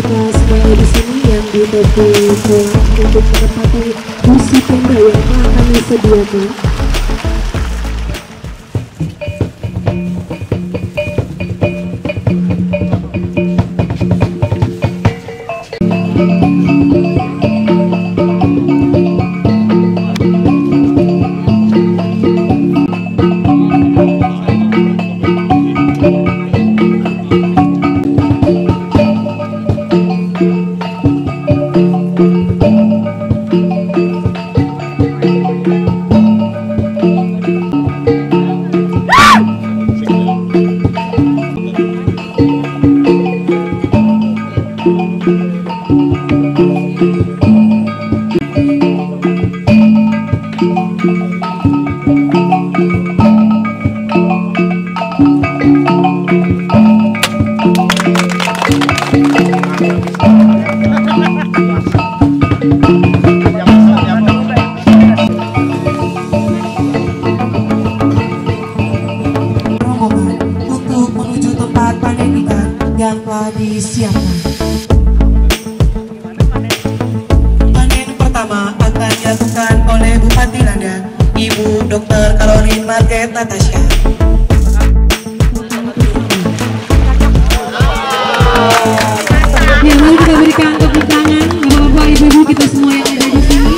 mereka semua di sini yang di tepi kolam untuk menempati kursi tenda yang akan kami sediakan. Untuk menuju tempat panen ikan yang telah disiapkan. Panen pertama akan dilakukan oleh Bupati Landak, Ibu Dr. Caroline Margaret Natasha. Ya, mari kita berikan tepuk tangan Bapak-bapak, Ibu-ibu kita semua yang ada di sini.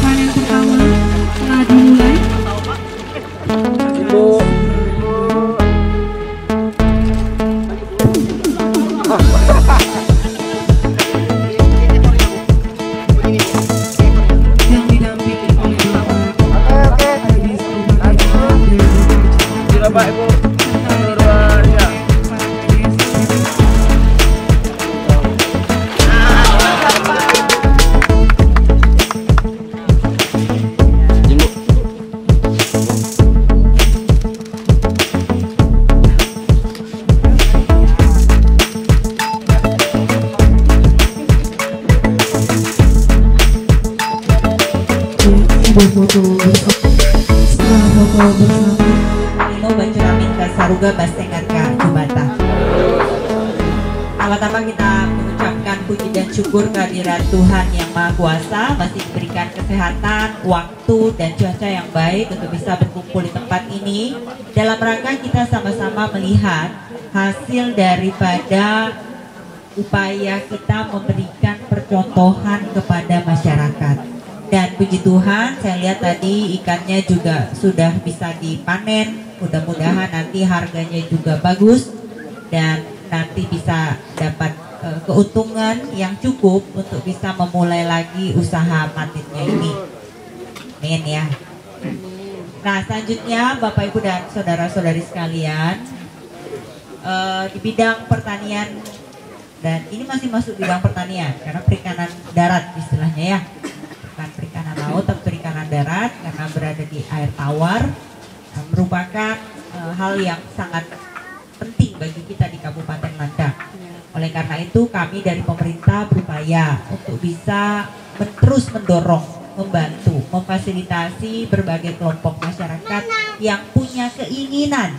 Panen pertama telah dimulai. Yang didampingi oleh Bapak Ibu. foto setelah foto bersama Nino Bacuramin Kasaruga Bastengarka Jubata. Pertama-tama kita mengucapkan puji dan syukur kehadirat Tuhan Yang Maha Kuasa masih diberikan kesehatan, waktu dan cuaca yang baik untuk bisa berkumpul di tempat ini dalam rangka kita sama-sama melihat hasil daripada upaya kita memberikan percontohan kepada masyarakat. Dan puji Tuhan, saya lihat tadi ikannya juga sudah bisa dipanen. Mudah-mudahan nanti harganya juga bagus dan nanti bisa dapat keuntungan yang cukup untuk bisa memulai lagi usaha patinnya ini. Amin ya. Nah, selanjutnya Bapak Ibu dan saudara-saudari sekalian, di bidang pertanian, dan ini masih masuk bidang pertanian karena perikanan darat istilahnya ya, bukan perikanan laut tapi perikanan darat karena berada di air tawar, merupakan hal yang sangat penting bagi kita di Kabupaten Landak. Oleh karena itu kami dari pemerintah berupaya untuk bisa terus mendorong, membantu, memfasilitasi berbagai kelompok masyarakat yang punya keinginan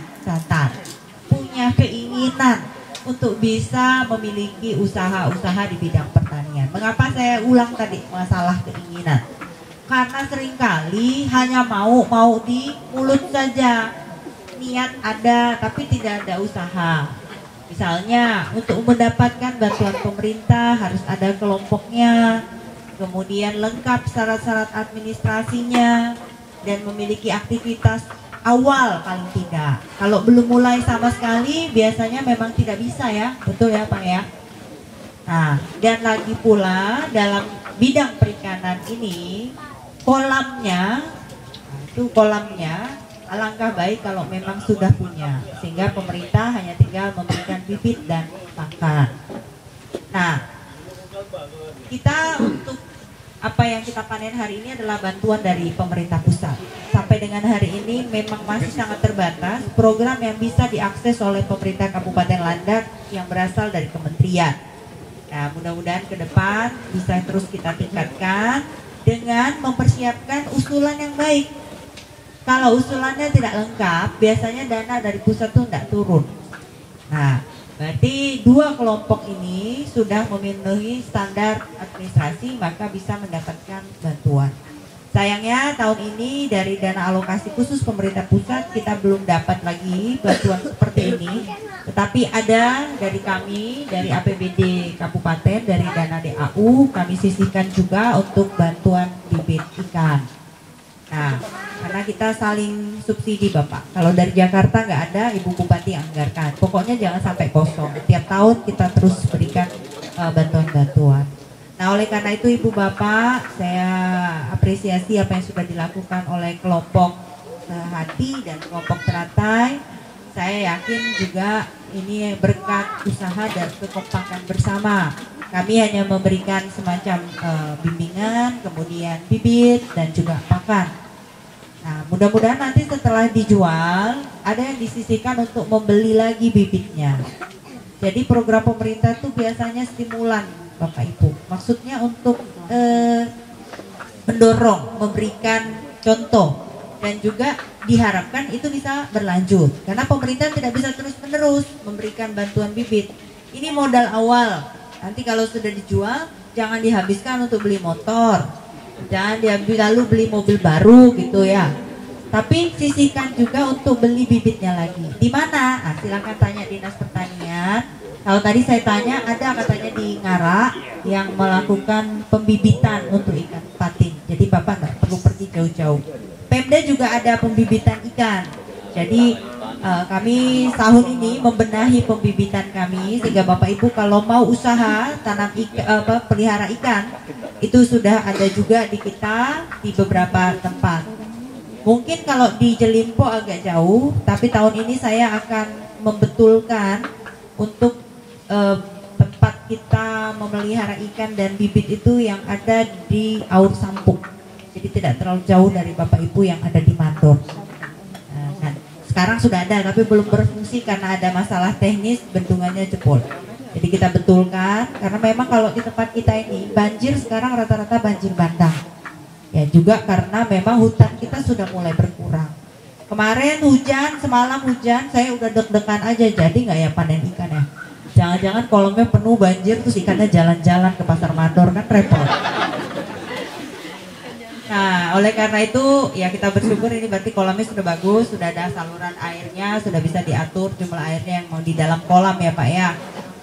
punya keinginan untuk bisa memiliki usaha-usaha di bidang pertanian. Mengapa saya ulang tadi masalah keinginan? Karena seringkali hanya mau di mulut saja, niat ada tapi tidak ada usaha. Misalnya untuk mendapatkan bantuan pemerintah harus ada kelompoknya, kemudian lengkap syarat-syarat administrasinya dan memiliki aktivitas awal paling tidak. Kalau belum mulai sama sekali biasanya memang tidak bisa ya, betul ya Pak ya. Nah, dan lagi pula dalam bidang perikanan ini kolamnya alangkah baik kalau memang sudah punya, sehingga pemerintah hanya tinggal memberikan bibit dan pakan. Nah, kita untuk apa yang kita panen hari ini adalah bantuan dari pemerintah pusat. Sampai dengan hari ini memang masih sangat terbatas program yang bisa diakses oleh pemerintah Kabupaten Landak yang berasal dari kementerian. Nah, mudah-mudahan ke depan bisa terus kita tingkatkan dengan mempersiapkan usulan yang baik. Kalau usulannya tidak lengkap, biasanya dana dari pusat itu tidak turun. Nah, Berarti dua kelompok ini sudah memenuhi standar administrasi, maka bisa mendapatkan bantuan. Sayangnya tahun ini dari dana alokasi khusus pemerintah pusat kita belum dapat lagi bantuan seperti ini. Tetapi ada dari kami, dari APBD Kabupaten, dari dana DAU, kami sisihkan juga untuk bantuan bibit ikan. Nah, karena kita saling subsidi Bapak. Kalau dari Jakarta nggak ada, Ibu Bupati anggarkan. Pokoknya jangan sampai kosong. Tiap tahun kita terus berikan bantuan-bantuan. Nah, oleh karena itu Ibu Bapak, saya apresiasi apa yang sudah dilakukan oleh kelompok Hati dan kelompok Teratai. Saya yakin juga ini berkat usaha dan kekompakan bersama. Kami hanya memberikan semacam bimbingan, kemudian bibit dan juga pakan. Nah, mudah-mudahan nanti setelah dijual, ada yang disisihkan untuk membeli lagi bibitnya. Jadi program pemerintah itu biasanya stimulan Bapak Ibu. Maksudnya untuk mendorong, memberikan contoh. Dan juga diharapkan itu bisa berlanjut. Karena pemerintah tidak bisa terus-menerus memberikan bantuan bibit. Ini modal awal. Nanti kalau sudah dijual, jangan dihabiskan untuk beli motor. Jangan lalu beli mobil baru gitu ya. Tapi sisihkan juga untuk beli bibitnya lagi. Di mana? Nah, silakan tanya Dinas Pertanian. Kalau tadi saya tanya, ada katanya di Ngara yang melakukan pembibitan untuk ikan patin. Jadi Bapak nggak perlu pergi jauh-jauh. Pemda juga ada pembibitan ikan. Jadi kami tahun ini membenahi pembibitan kami sehingga Bapak Ibu kalau mau usaha tanam pelihara ikan itu sudah ada juga di kita di beberapa tempat. Mungkin kalau di Jelimpo agak jauh, tapi tahun ini saya akan membetulkan untuk tempat kita memelihara ikan dan bibit itu yang ada di Aur Sampuk. Jadi tidak terlalu jauh dari Bapak Ibu yang ada di Mandor. Nah, sekarang sudah ada tapi belum berfungsi karena ada masalah teknis, bendungannya jebol. Jadi kita betulkan karena memang kalau di tempat kita ini banjir sekarang rata-rata banjir bandang. Ya juga karena memang hutan kita sudah mulai berkurang. Kemarin hujan, semalam hujan, saya udah deg-degan aja jadi nggak ya panen ikan ya. Jangan-jangan kolamnya penuh banjir terus ikannya jalan-jalan ke pasar Mandor kan repot. Nah, oleh karena itu ya kita bersyukur ini berarti kolamnya sudah bagus, sudah ada saluran airnya, sudah bisa diatur jumlah airnya yang mau di dalam kolam ya Pak ya.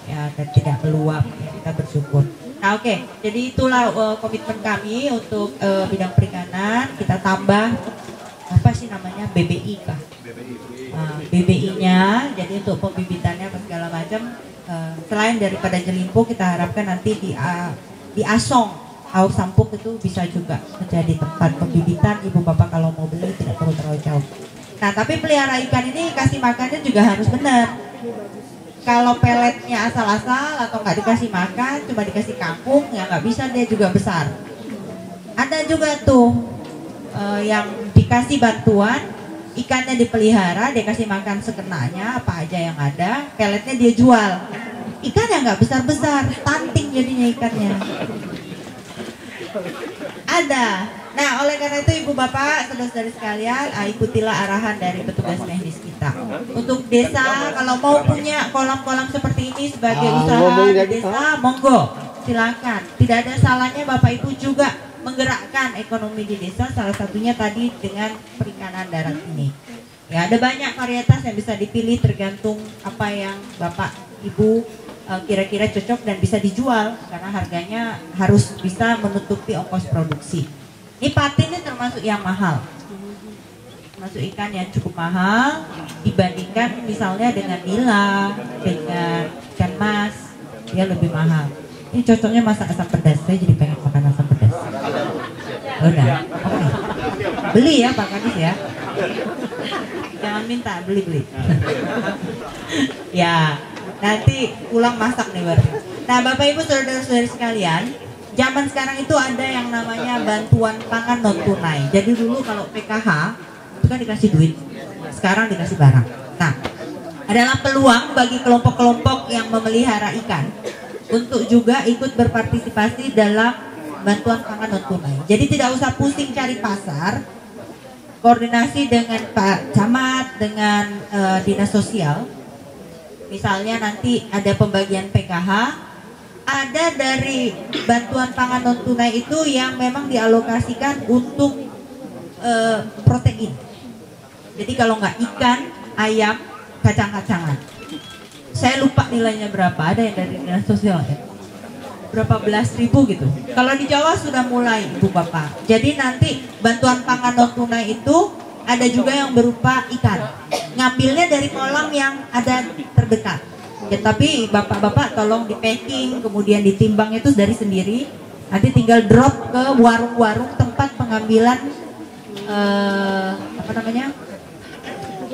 Ya dan tidak meluap, ya, kita bersyukur. Nah oke, jadi itulah komitmen kami untuk bidang perikanan. Kita tambah apa sih namanya BBI kah? BBI-nya, jadi untuk pembibitannya segala macam. Selain daripada Jelimpo, kita harapkan nanti di Asong Aur Sampuk itu bisa juga menjadi tempat pembibitan. Ibu Bapak kalau mau beli tidak perlu terlalu jauh. Nah tapi pelihara ikan ini kasih makannya juga harus benar. Kalau peletnya asal-asal atau nggak dikasih makan, cuma dikasih kangkung, ya nggak bisa, dia juga besar. Ada juga tuh yang dikasih bantuan, ikannya dipelihara, dia kasih makan sekenanya, apa aja yang ada, peletnya dia jual. Ikan yang nggak besar-besar, stunting jadinya ikannya. Ada. Nah, oleh karena itu Ibu Bapak, saudara-saudari sekalian, ikutilah arahan dari petugas teknis kita. Untuk desa, kalau mau punya kolam-kolam seperti ini sebagai usaha di desa, monggo, silakan. Tidak ada salahnya Bapak Ibu juga menggerakkan ekonomi di desa, salah satunya tadi dengan perikanan darat ini. Ya, ada banyak varietas yang bisa dipilih tergantung apa yang Bapak Ibu kira-kira cocok dan bisa dijual karena harganya harus bisa menutupi ongkos produksi. Ini patin ini termasuk yang mahal, termasuk ikan yang cukup mahal dibandingkan misalnya dengan nila, dengan ikan mas, dia lebih mahal. Ini cocoknya masak asam pedas, saya jadi pengen makan asam pedas. Udah, oke. Beli ya Pak Kadis ya. Jangan minta, beli. Ya. Nanti pulang masak nih berarti. Nah Bapak Ibu saudara-saudari sekalian, zaman sekarang itu ada yang namanya bantuan pangan non tunai. Jadi dulu kalau PKH itu kan dikasih duit, sekarang dikasih barang. Nah adalah peluang bagi kelompok-kelompok yang memelihara ikan untuk juga ikut berpartisipasi dalam bantuan pangan non tunai. Jadi tidak usah pusing cari pasar, koordinasi dengan Pak Camat, dengan Dinas Sosial. Misalnya nanti ada pembagian PKH, ada dari bantuan pangan non tunai itu yang memang dialokasikan untuk protein. Jadi kalau nggak ikan, ayam, kacang-kacangan. Saya lupa nilainya berapa, ada yang dari dinas sosial ya. Berapa belas ribu gitu. Kalau di Jawa sudah mulai Ibu Bapak. Jadi nanti bantuan pangan non tunai itu ada juga yang berupa ikan. Ngambilnya dari kolam yang ada terdekat. Ya, tapi bapak-bapak tolong di packing, kemudian ditimbang itu dari sendiri. Nanti tinggal drop ke warung-warung tempat pengambilan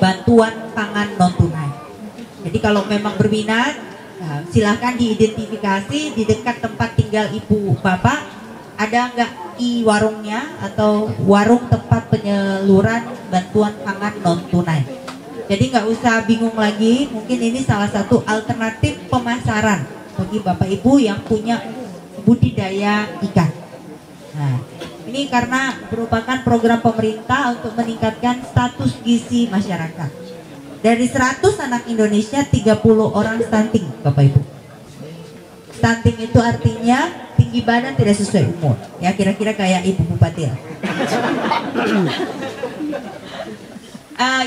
bantuan pangan non tunai. Jadi kalau memang berminat, nah, silahkan diidentifikasi di dekat tempat tinggal ibu bapak, ada nggak warungnya atau warung tempat penyaluran bantuan pangan non tunai. Jadi nggak usah bingung lagi, mungkin ini salah satu alternatif pemasaran bagi bapak ibu yang punya budidaya ikan. Nah, ini karena merupakan program pemerintah untuk meningkatkan status gizi masyarakat. Dari 100 anak Indonesia, 30 orang stunting, Bapak Ibu. Stunting itu artinya tinggi badan tidak sesuai umur. Ya, kira-kira kayak Ibu Bupati lah.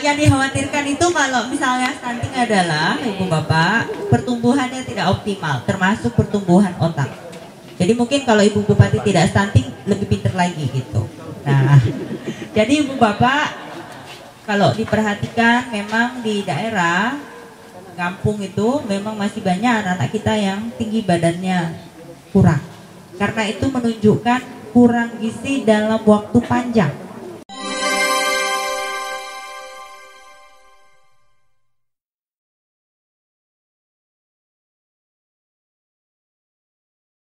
Yang dikhawatirkan itu kalau misalnya stunting adalah, Ibu Bapak, pertumbuhannya tidak optimal, termasuk pertumbuhan otak. Jadi mungkin kalau Ibu Bupati tidak stunting, lebih pintar lagi gitu. Nah, jadi Ibu Bapak, kalau diperhatikan memang di daerah kampung itu memang masih banyak anak-anak kita yang tinggi badannya kurang. Karena itu menunjukkan kurang gizi dalam waktu panjang.